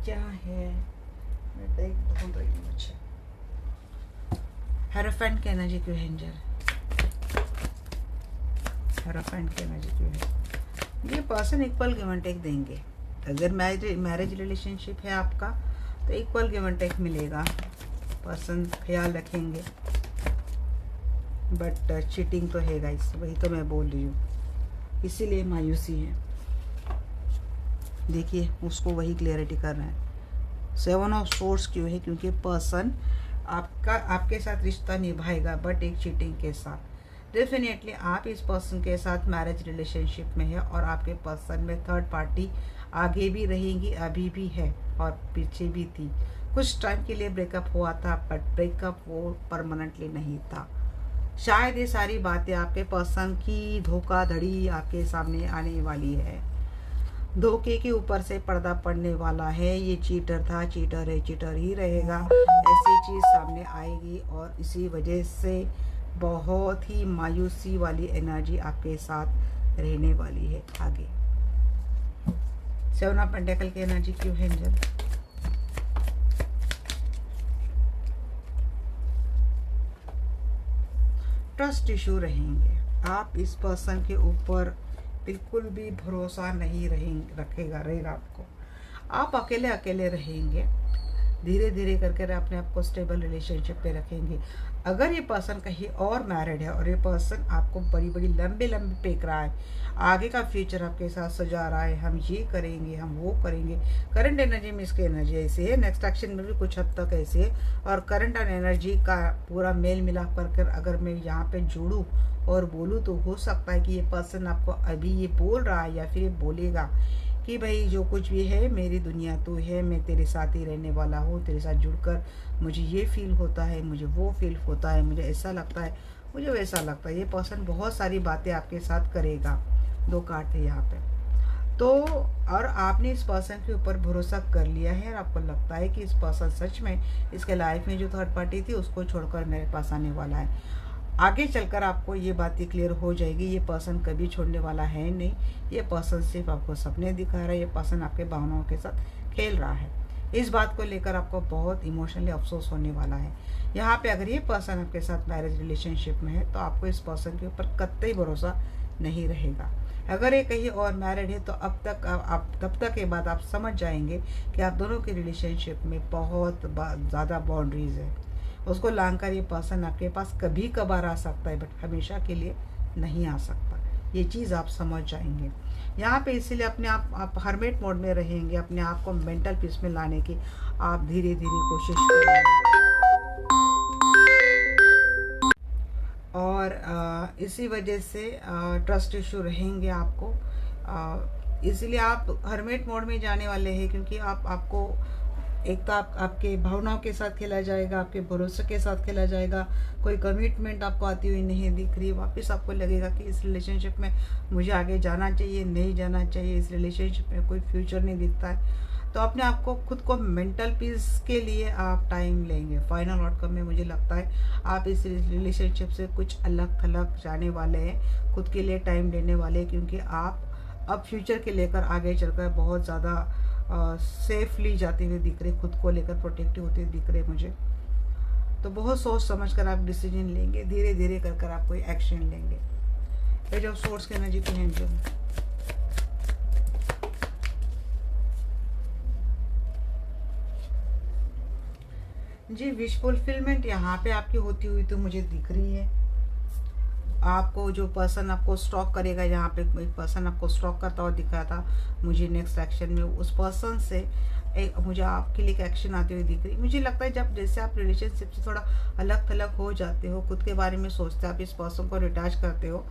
क्या है, मैं देख ढूंढ रही हूँ। अच्छा, हेरोफेंट की एनर्जी क्यों है एंजल? हेरोफेंट की एनर्जी क्यों है? ये person equal give and take देंगे। अगर मैरिज रिलेशनशिप है आपका तो इक्वल गिव एंड टेक मिलेगा। पर्सन ख्याल रखेंगे, बट चीटिंग तो है गाइस, वही तो मैं बोल रही हूँ, इसीलिए मायूसी है। देखिए उसको वही क्लियरिटी कर रहे हैं। 7 ऑफ सोर्स क्यों है? क्योंकि पर्सन आपके साथ रिश्ता निभाएगा, बट एक चीटिंग के साथ। डेफिनेटली आप इस पर्सन के साथ मैरिज रिलेशनशिप में है और आपके पर्सन में थर्ड पार्टी आगे भी रहेंगी, अभी भी है और पीछे भी थी। कुछ टाइम के लिए ब्रेकअप हुआ था, बट ब्रेकअप वो परमानेंटली नहीं था। शायद ये सारी बातें आपके पर्सन की धोखाधड़ी आपके सामने आने वाली है। धोखे के ऊपर से पर्दा पड़ने वाला है। ये चीटर था, चीटर है, चीटर ही रहेगा, ऐसी चीज़ सामने आएगी। और इसी वजह से बहुत ही मायूसी वाली एनर्जी आपके साथ रहने वाली है आगे। 7 ऑफ पेंटिकल की एनर्जी क्यों है एंजल? ट्रस्ट इशू रहेंगे। आप इस पर्सन के ऊपर बिल्कुल भी भरोसा नहीं रहेगा आपको। आप अकेले अकेले रहेंगे, धीरे धीरे करके अपने आप को स्टेबल रिलेशनशिप पे रखेंगे। अगर ये पर्सन कहीं और मैरिड है और ये पर्सन आपको बड़ी बड़ी लंबे फेंक रहा है, आगे का फ्यूचर आपके साथ सजा रहा है, हम ये करेंगे, हम वो करेंगे। करंट एनर्जी में इसकी एनर्जी ऐसी है, नेक्स्ट एक्शन में भी कुछ हद तक ऐसी है। और करंट एनर्जी का पूरा मेल मिलाप कर अगर मैं यहाँ पे जोड़ूँ और बोलूँ तो हो सकता है कि ये पर्सन आपको अभी ये बोल रहा है या फिर ये बोलेगा कि भाई जो कुछ भी है मेरी दुनिया तू है, मैं तेरे साथ ही रहने वाला हूँ, तेरे साथ जुड़कर मुझे ये फील होता है, मुझे वो फील होता है, मुझे ऐसा लगता है, मुझे वैसा लगता है। ये पर्सन बहुत सारी बातें आपके साथ करेगा। 2 कार्ड थे यहाँ पे तो। और आपने इस पर्सन के ऊपर भरोसा कर लिया है और आपको लगता है कि इस पर्सन सच में इसके लाइफ में जो थर्ड पार्टी थी उसको छोड़कर मेरे पास आने वाला है। आगे चलकर आपको ये बातें क्लियर हो जाएगी। ये पर्सन कभी छोड़ने वाला है नहीं। ये पर्सन सिर्फ आपको सपने दिखा रहा है। ये पर्सन आपके भावनाओं के साथ खेल रहा है। इस बात को लेकर आपको बहुत इमोशनली अफसोस होने वाला है। यहाँ पे अगर ये पर्सन आपके साथ मैरिज रिलेशनशिप में है तो आपको इस पर्सन के ऊपर कतई भरोसा नहीं रहेगा। अगर ये कहीं और मैरिड है तो तब तक के बाद आप समझ जाएंगे कि आप दोनों के रिलेशनशिप में बहुत ज़्यादा बाउंड्रीज है। उसको लांघकर ये पर्सन आपके पास कभी कभार आ सकता है, बट हमेशा के लिए नहीं आ सकता। ये चीज़ आप समझ जाएंगे यहाँ पे। इसीलिए अपने आप हरमेट मोड में रहेंगे, अपने आप को मेंटल पीस में लाने की आप धीरे धीरे कोशिश करेंगे। और इसी वजह से ट्रस्ट इशू रहेंगे आपको। इसीलिए आप हरमेट मोड में जाने वाले हैं, क्योंकि आपको एक तो आपके भावनाओं के साथ खेला जाएगा, आपके भरोसे के साथ खेला जाएगा। कोई कमिटमेंट आपको आती हुई नहीं दिख रही। वापस आपको लगेगा कि इस रिलेशनशिप में मुझे आगे जाना चाहिए, नहीं जाना चाहिए, इस रिलेशनशिप में कोई फ्यूचर नहीं दिखता है। तो अपने आप को खुद को मेंटल पीस के लिए आप टाइम लेंगे। फाइनल आउटकम में मुझे लगता है आप इस रिलेशनशिप से कुछ अलग थलग जाने वाले हैं, खुद के लिए टाइम लेने वाले हैं, क्योंकि आप अब फ्यूचर के लेकर आगे चलकर बहुत ज़्यादा सेफली जाते हुए दिख रहे, खुद को लेकर प्रोटेक्टिव होते हुए दिख रहे मुझे। तो बहुत सोच समझ कर आप डिसीजन लेंगे, धीरे धीरे कर आप कोई एक्शन लेंगे। पेज ऑफ सोर्स की एनर्जी पे हैंड जी, विश फुलफिलमेंट यहाँ पे आपकी होती हुई तो मुझे दिख रही है। आपको जो पर्सन आपको स्टॉक करेगा, यहाँ पे एक पर्सन आपको स्टॉक करता हुआ दिख रहा था मुझे नेक्स्ट एक्शन में, उस पर्सन से एक मुझे आपके लिए एक एक्शन आती हुई दिख रही। मुझे लगता है जब जैसे आप रिलेशनशिप से थोड़ा अलग थलग हो जाते हो, खुद के बारे में सोचते हो, आप इस पर्सन को रिटैच करते हो,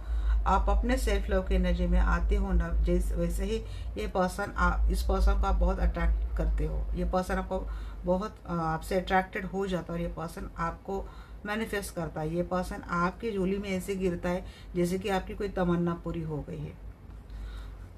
आप अपने सेल्फ लव की एनर्जी में आते हो ना, जैसे वैसे ही ये पर्सन इस पर्सन को आप बहुत अट्रैक्ट करते हो। ये पर्सन आपको बहुत आपसे अट्रैक्टेड हो जाता है और ये पर्सन आपको मैनिफेस्ट करता है। ये पर्सन आपकी झोली में ऐसे गिरता है जैसे कि आपकी कोई तमन्ना पूरी हो गई है।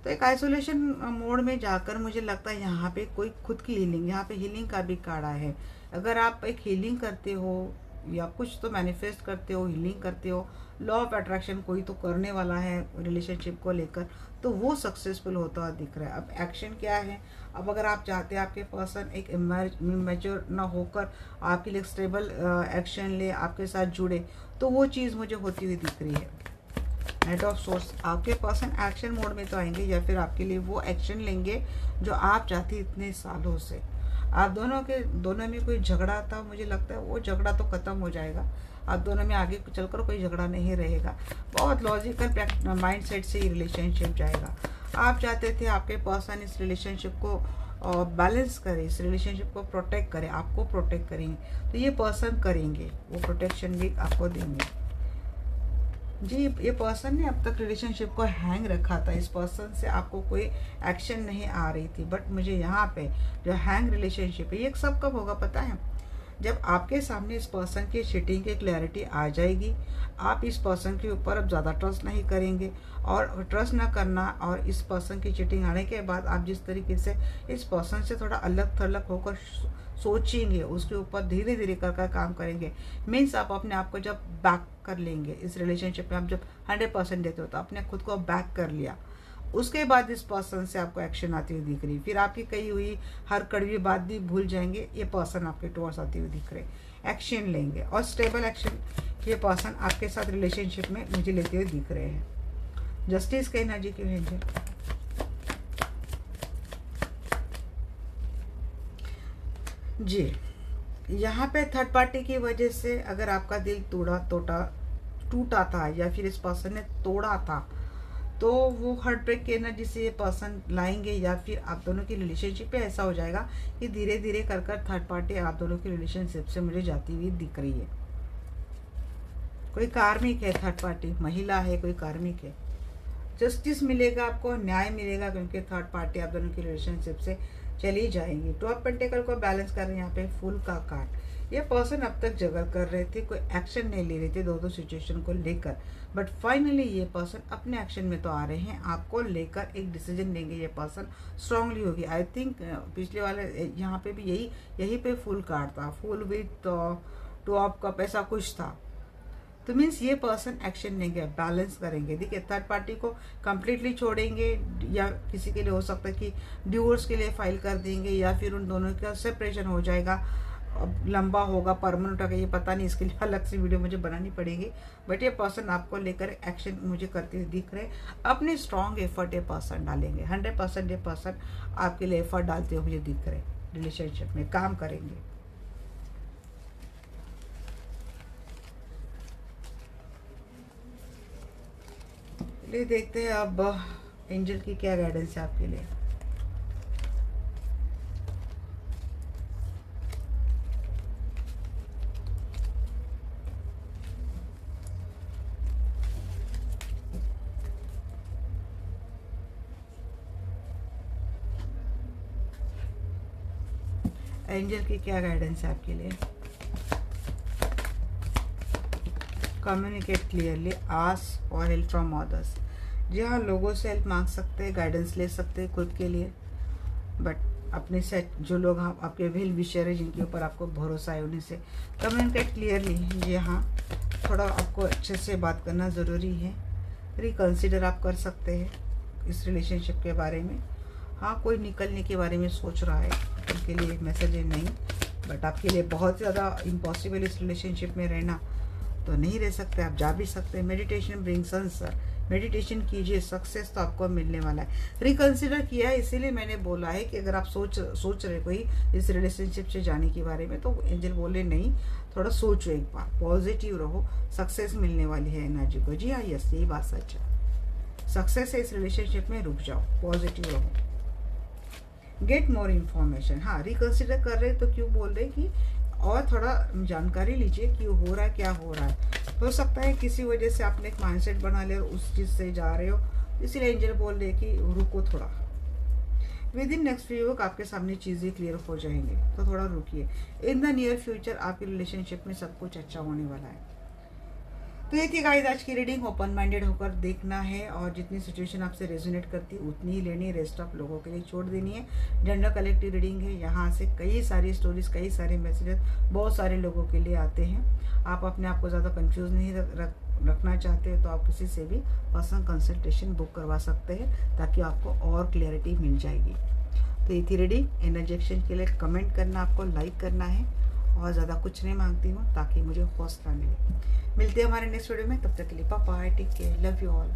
तो एक आइसोलेशन मोड में जाकर मुझे लगता है यहाँ पे कोई खुद की हीलिंग, यहाँ पे हीलिंग का भी कार्ड है। अगर आप एक हीलिंग करते हो या कुछ तो मैनिफेस्ट करते हो, हीलिंग करते हो, लॉ ऑफ अट्रैक्शन कोई तो करने वाला है रिलेशनशिप को लेकर, तो वो सक्सेसफुल होता हुआ दिख रहा है। अब एक्शन क्या है? अब अगर आप चाहते हैं आपके पर्सन एक मैच्योर ना होकर आपके लिए स्टेबल एक्शन ले, आपके साथ जुड़े, तो वो चीज़ मुझे होती हुई दिख रही है। नाइट ऑफ सोर्स, आपके पर्सन एक्शन मोड में तो आएंगे या फिर आपके लिए वो एक्शन लेंगे जो आप चाहती इतने सालों से। आप दोनों में कोई झगड़ा था, मुझे लगता है वो झगड़ा तो खत्म हो जाएगा। आप दोनों में आगे चलकर कोई झगड़ा नहीं रहेगा। बहुत लॉजिकल माइंड सेट से ये रिलेशनशिप जाएगा। आप चाहते थे आपके पर्सन इस रिलेशनशिप को बैलेंस करे, इस रिलेशनशिप को प्रोटेक्ट करे, आपको प्रोटेक्ट करेंगे, तो ये पर्सन करेंगे, वो प्रोटेक्शन भी आपको देंगे। जी, ये पर्सन ने अब तक रिलेशनशिप को हैंग रखा था। इस पर्सन से आपको कोई एक्शन नहीं आ रही थी, बट मुझे यहाँ पे जो हैंग रिलेशनशिप है, ये सब कब होगा पता है? जब आपके सामने इस पर्सन की चीटिंग की क्लैरिटी आ जाएगी, आप इस पर्सन के ऊपर अब ज़्यादा ट्रस्ट नहीं करेंगे, और ट्रस्ट ना करना और इस पर्सन की चीटिंग आने के बाद आप जिस तरीके से इस पर्सन से थोड़ा अलग थलग होकर सोचेंगे, उसके ऊपर धीरे धीरे कर काम करेंगे। मीन्स आप अपने आप को जब बैक कर लेंगे इस रिलेशनशिप में, आप जब 100% देते हो तो अपने खुद को बैक कर लिया, उसके बाद इस पर्सन से आपको एक्शन आती हुई दिख रही, फिर आपकी कही हुई हर कड़वी बात भी भूल जाएंगे। ये पर्सन आपके टुवर्ड्स आती हुई दिख रहे, एक्शन लेंगे और स्टेबल एक्शन ये पर्सन आपके साथ रिलेशनशिप में मुझे लेते हुए दिख रहे हैं। जस्टिस की एनर्जी क्यों है जी? यहाँ पे थर्ड पार्टी की वजह से अगर आपका दिल टूटा था या फिर इस पर्सन ने तोड़ा था, तो वो हार्ट ब्रेक की एनर्जी से ये पर्सन लाएंगे, या फिर आप दोनों की रिलेशनशिप पे ऐसा हो जाएगा कि धीरे धीरे कर थर्ड पार्टी आप दोनों की रिलेशनशिप से मुझे जाती हुई दिख रही है। कोई कार्मिक है, थर्ड पार्टी महिला है, कोई कार्मिक है। जस्टिस मिलेगा आपको, न्याय मिलेगा, क्योंकि थर्ड पार्टी आप दोनों की रिलेशनशिप से चली जाएंगी। टू ऑफ पेंटिकल को बैलेंस कर रहे हैं यहाँ पे फूल का कार्ड। ये पर्सन अब तक जगल कर रहे थे, कोई एक्शन नहीं ले रहे थे दो सिचुएशन को लेकर, बट फाइनली ये पर्सन अपने एक्शन में तो आ रहे हैं, आपको लेकर एक डिसीजन लेंगे। ये पर्सन स्ट्रांगली होगी। आई थिंक पिछले वाले यहाँ पे भी यही पे फुल कार्ड था, full with two of cup ऐसा कुछ था। तो मीन्स ये पर्सन एक्शन लेंगे, बैलेंस करेंगे। देखिए, थर्ड पार्टी को कंप्लीटली छोड़ेंगे, या किसी के लिए हो सकता है कि डिवोर्स के लिए फाइल कर देंगे, या फिर उन दोनों का सेपरेशन हो जाएगा, अब लंबा होगा, परमानेंट होगा, ये पता नहीं, इसके लिए अलग से वीडियो मुझे बनानी पड़ेगी। बट ये पर्सन आपको लेकर एक्शन मुझे करते हुए दिख रहे, अपने स्ट्रॉन्ग एफर्ट ये पर्सन डालेंगे। 100% ये पर्सन आपके लिए एफर्ट डालते हुए मुझे दिख रहे, रिलेशनशिप में काम करेंगे। चलिए देखते हैं अब एंजल की क्या गाइडेंस है आपके लिए। एंजल की क्या गाइडेंस है आपके लिए। Communicate clearly, ask for help from others. जी हाँ, लोगों से हेल्प मांग सकते हैं, गाइडेंस ले सकते हैं खुद के लिए, बट अपने से जो लोग आपके वेल विशर है, जिनके ऊपर आपको भरोसा है, उन्हीं से कम्युनिकेट क्लियरली। जी हाँ, थोड़ा आपको अच्छे से बात करना ज़रूरी है। रिकंसिडर आप कर सकते हैं इस रिलेशनशिप के बारे में। हाँ, कोई निकलने के बारे में सोच रहा है, उनके लिए मैसेज है नहीं, बट आपके लिए बहुत ज़्यादा इम्पॉसिबल इस रिलेशनशिप में रहना तो नहीं रह सकते, आप जा भी सकते हैं। मेडिटेशन ब्रिंग्स आंसर, मेडिटेशन कीजिए, सक्सेस तो आपको मिलने वाला है। रिकंसिडर किया है, इसीलिए मैंने बोला है कि अगर आप सोच रहे कोई इस रिलेशनशिप से जाने के बारे में, तो एंजल बोले नहीं, थोड़ा सोचो एक बार, पॉजिटिव रहो, सक्सेस मिलने वाली है एनर्जी को। जी हाँ, यस, यही बात सच है, सक्सेस है इस रिलेशनशिप में, रुक जाओ, पॉजिटिव रहो। Get more information. हाँ, रिकंसिडर कर रहे तो क्यों बोल रहे कि और थोड़ा जानकारी लीजिए कि हो रहा है, क्या हो रहा है। हो सकता है किसी वजह से आपने एक माइंडसेट बना लिया और उस चीज़ से जा रहे हो, इसीलिए एंजल बोल रहे कि रुको थोड़ा, within next few week आपके सामने चीज़ें क्लियर हो जाएंगे, तो थोड़ा रुकिए। इन द नियर फ्यूचर आपकी रिलेशनशिप में सब कुछ अच्छा होने वाला है। तो ये थी गाइस आज की रीडिंग। ओपन माइंडेड होकर देखना है, और जितनी सिचुएशन आपसे रेजोनेट करती है उतनी ही लेनी है, रेस्ट ऑफ लोगों के लिए छोड़ देनी है। जनरल कलेक्टिव रीडिंग है, यहाँ से कई सारी स्टोरीज, कई सारे मैसेजेस बहुत सारे लोगों के लिए आते हैं। आप अपने आप को ज़्यादा कंफ्यूज नहीं रखना चाहते हो तो आप किसी से भी पर्सनल कंसल्टेशन बुक करवा सकते हैं, ताकि आपको और क्लैरिटी मिल जाएगी। तो ये थी रीडिंग। एनर्जेक्शन के लिए कमेंट करना, आपको लाइक करना है, और ज़्यादा कुछ नहीं मांगती हूँ, ताकि मुझे हौसला मिले। मिलते हैं हमारे नेक्स्ट वीडियो में, तब तक के लिए bye bye, take care, love you all.